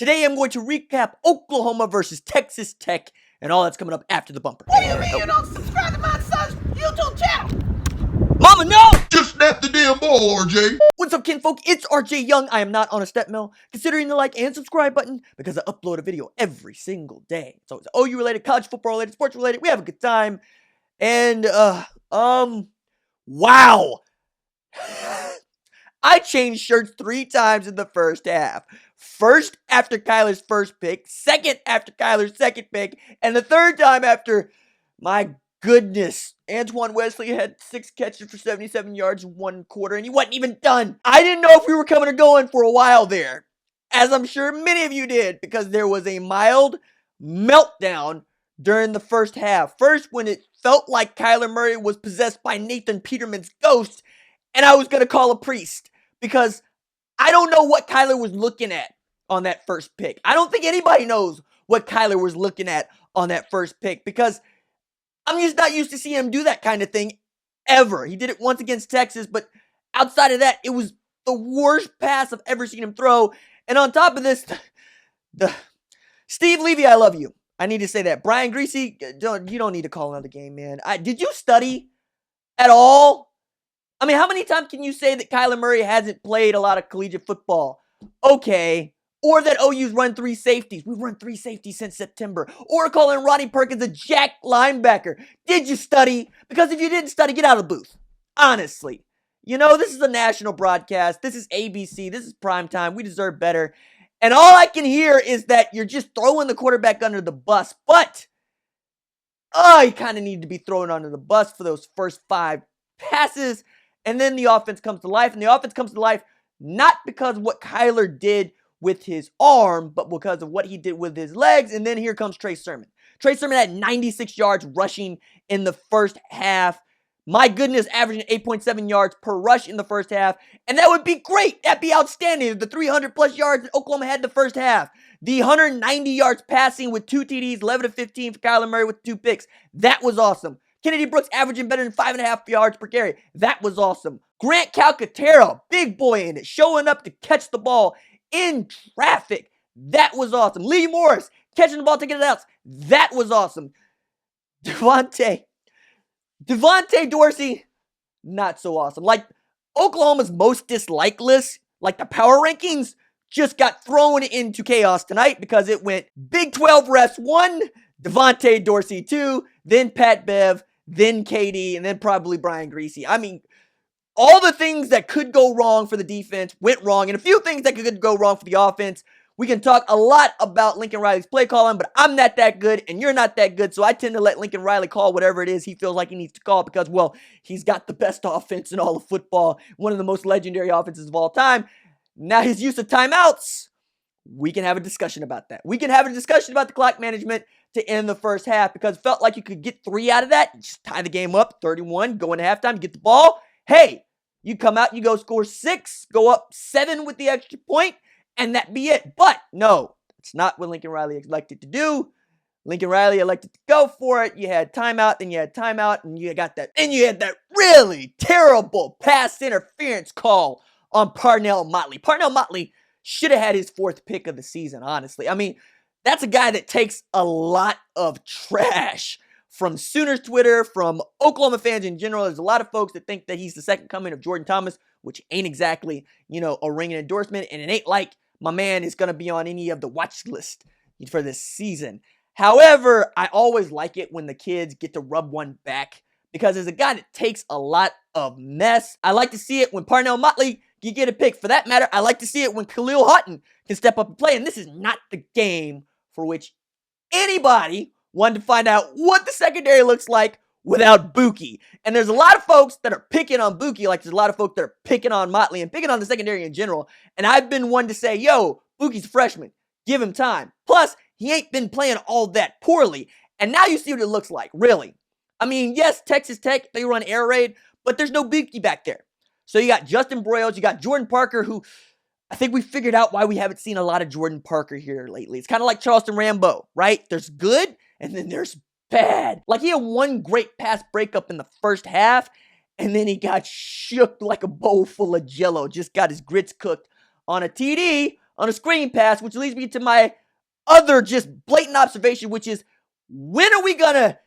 Today I'm going to recap Oklahoma versus Texas Tech and all that's coming up after the bumper. What do you mean you don't subscribe to my son's YouTube channel? Mama, no! Just snap the damn ball, RJ. What's up, kinfolk? It's RJ Young. I am not on a step mill. Considering the like and subscribe button because I upload a video every single day. It's always OU related, college football related, sports related. We have a good time. And, wow. I changed shirts 3 times in the first half. First after Kyler's first pick, second after Kyler's second pick, and the third time after, my goodness, Antoine Wesley had 6 catches for 77 yards in 1 quarter, and he wasn't even done. I didn't know if we were coming or going for a while there, as I'm sure many of you did, because there was a mild meltdown during the first half. First, when it felt like Kyler Murray was possessed by Nathan Peterman's ghost, and I was going to call a priest, because I don't know what Kyler was looking at on that first pick. I don't think anybody knows what Kyler was looking at on that first pick, because I'm just not used to seeing him do that kind of thing ever. He did it once against Texas, but outside of that, it was the worst pass I've ever seen him throw. And on top of this, Steve Levy, I love you. I need to say that. Brian Greasy, you don't need to call another game, man. Did you study at all? I mean, how many times can you say that Kyler Murray hasn't played a lot of collegiate football? Okay. Or that OU's run 3 safeties. We've run 3 safeties since September. Or calling Ronnie Perkins a jack linebacker. Did you study? Because if you didn't study, get out of the booth. Honestly. You know, this is a national broadcast. This is ABC. This is primetime. We deserve better. And all I can hear is that you're just throwing the quarterback under the bus. But, you kind of need to be thrown under the bus for those first 5 passes. And then the offense comes to life. And the offense comes to life not because of what Kyler did with his arm, but because of what he did with his legs. And then here comes Trey Sermon. Trey Sermon had 96 yards rushing in the first half. My goodness, averaging 8.7 yards per rush in the first half. And that would be great. That'd be outstanding. The 300 plus yards that Oklahoma had in the first half. The 190 yards passing with 2 TDs, 11 to 15 for Kyler Murray with 2 picks. That was awesome. Kennedy Brooks averaging better than 5.5 yards per carry. That was awesome. Grant Calcaterra, big boy in it, showing up to catch the ball in traffic. That was awesome. Lee Morris catching the ball, taking it out. That was awesome. Devontae Dorsey, not so awesome. Like Oklahoma's most disliked list, like the power rankings, just got thrown into chaos tonight because it went Big 12 refs 1, Devontae Dorsey 2, then Pat Bev, then KD, and then probably Brian Greasy. I mean, all the things that could go wrong for the defense went wrong, and a few things that could go wrong for the offense. We can talk a lot about Lincoln Riley's play calling, but I'm not that good, and you're not that good, so I tend to let Lincoln Riley call whatever it is he feels like he needs to call because, well, he's got the best offense in all of football, one of the most legendary offenses of all time. Now his use of timeouts, we can have a discussion about that. We can have a discussion about the clock management to end the first half because it felt like you could get 3 out of that, just tie the game up, 31, go into halftime, get the ball. Hey, you come out, you go score 6, go up 7 with the extra point, and that be it. But no, it's not what Lincoln Riley elected to do. Lincoln Riley elected to go for it. You had timeout, then you had timeout, and you got that. And you had that really terrible pass interference call on Parnell Motley. Parnell Motley should have had his 4th pick of the season, honestly. I mean, that's a guy that takes a lot of trash from Sooners Twitter, from Oklahoma fans in general. There's a lot of folks that think that he's the second coming of Jordan Thomas, which ain't exactly, a ringing endorsement. And it ain't like my man is going to be on any of the watch list for this season. However, I always like it when the kids get to rub one back because as a guy that takes a lot of mess, I like to see it when Parnell Motley can get a pick. For that matter, I like to see it when Khalil Houghton can step up and play. And this is not the game for which anybody wanted to find out what the secondary looks like without Buki. And there's a lot of folks that are picking on Buki, like there's a lot of folks that are picking on Motley and picking on the secondary in general. And I've been one to say, yo, Buki's a freshman. Give him time. Plus, he ain't been playing all that poorly. And now you see what it looks like, really. I mean, yes, Texas Tech, they run air raid, but there's no Buki back there. So you got Justin Broyles, you got Jordan Parker, who I think we figured out why we haven't seen a lot of Jordan Parker here lately. It's kind of like Charleston Rambo, right? There's good, and then there's bad. Like, he had one great pass breakup in the first half, and then he got shook like a bowl full of Jell-O. Just got his grits cooked on a TD on a screen pass, which leads me to my other just blatant observation, which is, when are we gonna,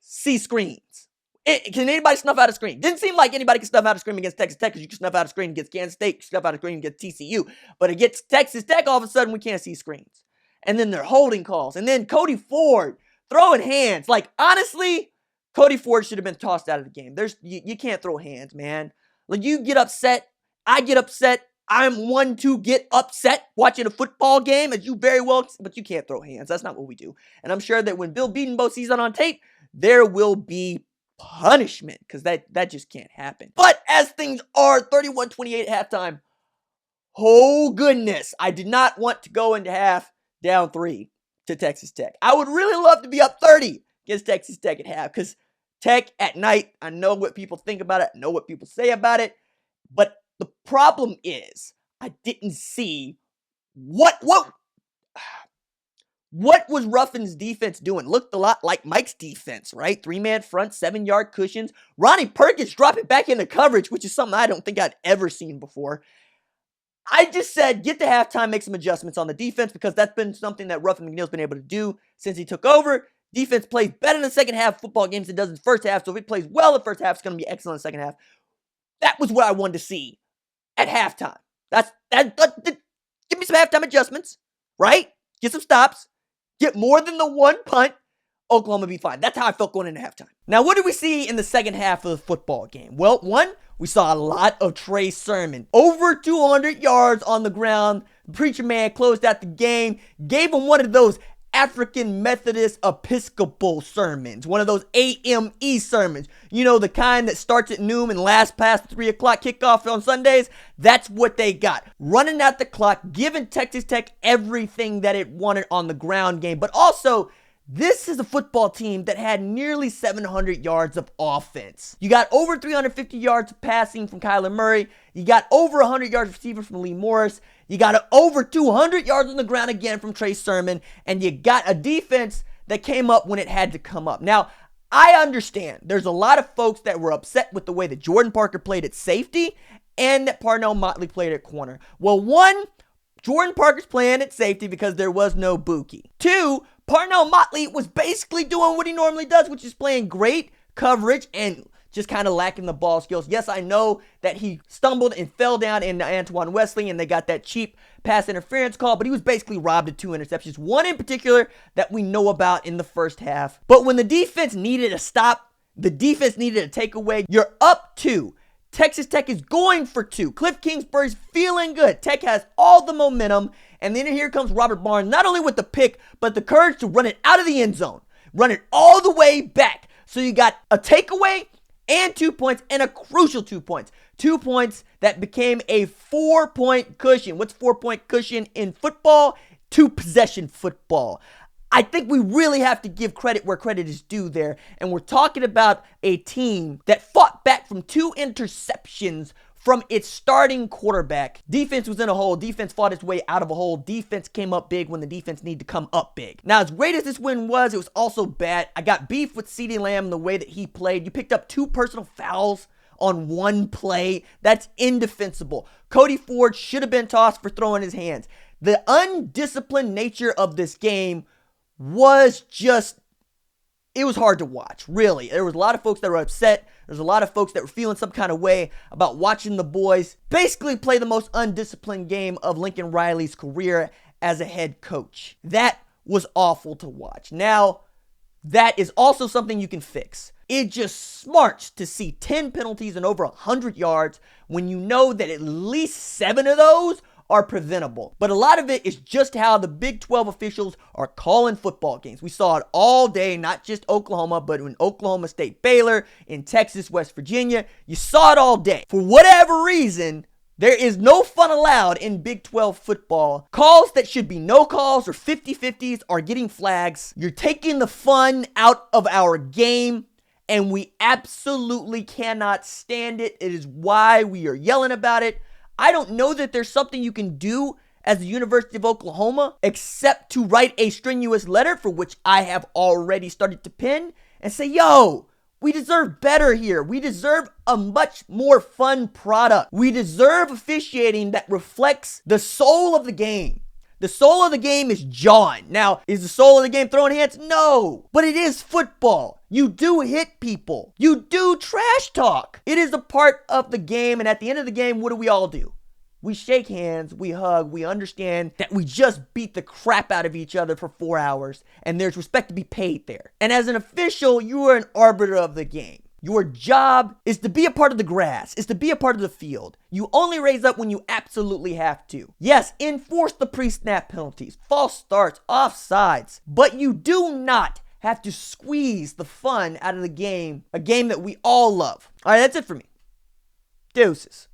see screens? Can anybody snuff out a screen? Didn't seem like anybody can snuff out a screen against Texas Tech, because you can snuff out a screen against Kansas State, you can snuff out a screen against TCU. But against Texas Tech, all of a sudden, we can't see screens. And then they're holding calls. And then Cody Ford throwing hands. Like, honestly, Cody Ford should have been tossed out of the game. You can't throw hands, man. Like, you get upset, I get upset. I'm one to get upset watching a football game, as you very well, but you can't throw hands. That's not what we do. And I'm sure that when Bill Bedenbaugh sees that on tape, there will be punishment, because that just can't happen. But as things are, 31-28 at halftime. Oh, goodness. I did not want to go into half down 3 to Texas Tech. I would really love to be up 30 against Texas Tech at half, because Tech at night, I know what people think about it, I know what people say about it, but the problem is, I didn't see what was Ruffin's defense doing. Looked a lot like Mike's defense, right? 3-man front, 7-yard cushions. Ronnie Perkins dropping back into coverage, which is something I don't think I'd ever seen before. I just said, get to halftime, make some adjustments on the defense, because that's been something that Ruffin McNeil's been able to do since he took over. Defense plays better in the second half of football games than it does in the first half, so if it plays well in the first half, it's going to be excellent in the second half. That was what I wanted to see at halftime. Give me some halftime adjustments, right? Get some stops. Get more than the one punt. Oklahoma be fine. That's how I felt going into halftime. Now, what did we see in the second half of the football game? Well, one, we saw a lot of Trey Sermon. Over 200 yards on the ground. The preacher man closed out the game. Gave him one of those African Methodist Episcopal sermons. One of those AME sermons. You know, the kind that starts at noon and lasts past 3 o'clock kickoff on Sundays. That's what they got. Running out the clock, giving Texas Tech everything that it wanted on the ground game. But also, this is a football team that had nearly 700 yards of offense. You got over 350 yards of passing from Kyler Murray. You got over 100 yards receiving from Lee Morris. You got over 200 yards on the ground again from Trey Sermon. And you got a defense that came up when it had to come up. Now, I understand there's a lot of folks that were upset with the way that Jordan Parker played at safety and that Parnell Motley played at corner. Well, one, Jordan Parker's playing at safety because there was no Buki. Two, Parnell Motley was basically doing what he normally does, which is playing great coverage and just kind of lacking the ball skills. Yes, I know that he stumbled and fell down into Antoine Wesley and they got that cheap pass interference call, but he was basically robbed of 2 interceptions. One in particular that we know about in the first half. But when the defense needed a stop, the defense needed a takeaway, you're up 2. Texas Tech is going for 2. Cliff Kingsbury's feeling good. Tech has all the momentum. And then here comes Robert Barnes, not only with the pick, but the courage to run it out of the end zone. Run it all the way back. So you got a takeaway and 2 points, and a crucial 2 points. 2 points that became a 4-point cushion. What's 4-point cushion in football? 2-possession football. I think we really have to give credit where credit is due there. And we're talking about a team that fought back from 2 interceptions from its starting quarterback. Defense was in a hole. Defense fought its way out of a hole. Defense came up big when the defense needed to come up big. Now, as great as this win was, it was also bad. I got beef with CeeDee Lamb the way that he played. You picked up 2 personal fouls on 1 play. That's indefensible. Cody Ford should have been tossed for throwing his hands. The undisciplined nature of this game was just, it was hard to watch, really. There was a lot of folks that were upset. There's a lot of folks that were feeling some kind of way about watching the boys basically play the most undisciplined game of Lincoln Riley's career as a head coach. That was awful to watch. Now, that is also something you can fix. It just smarts to see 10 penalties and over 100 yards when you know that at least 7 of those are preventable. But a lot of it is just how the Big 12 officials are calling football games. We saw it all day, not just Oklahoma, but in Oklahoma State Baylor, in Texas, West Virginia. You saw it all day. For whatever reason, there is no fun allowed in Big 12 football. Calls that should be no calls or 50-50s are getting flags. You're taking the fun out of our game, and we absolutely cannot stand it. It is why we are yelling about it. I don't know that there's something you can do as the University of Oklahoma except to write a strenuous letter, for which I have already started to pen, and say, yo, We deserve better here. We deserve a much more fun product. We deserve officiating that reflects the soul of the game. The soul of the game is John. Now, is the soul of the game throwing hands? No. But it is football. You do hit people. You do trash talk. It is a part of the game, and at the end of the game, what do we all do? We shake hands, we hug, we understand that we just beat the crap out of each other for 4 hours, and there's respect to be paid there. And as an official, you are an arbiter of the game. Your job is to be a part of the grass, is to be a part of the field. You only raise up when you absolutely have to. Yes, enforce the pre-snap penalties, false starts, offsides, but you do not have to squeeze the fun out of the game, a game that we all love. All right, that's it for me. Deuces.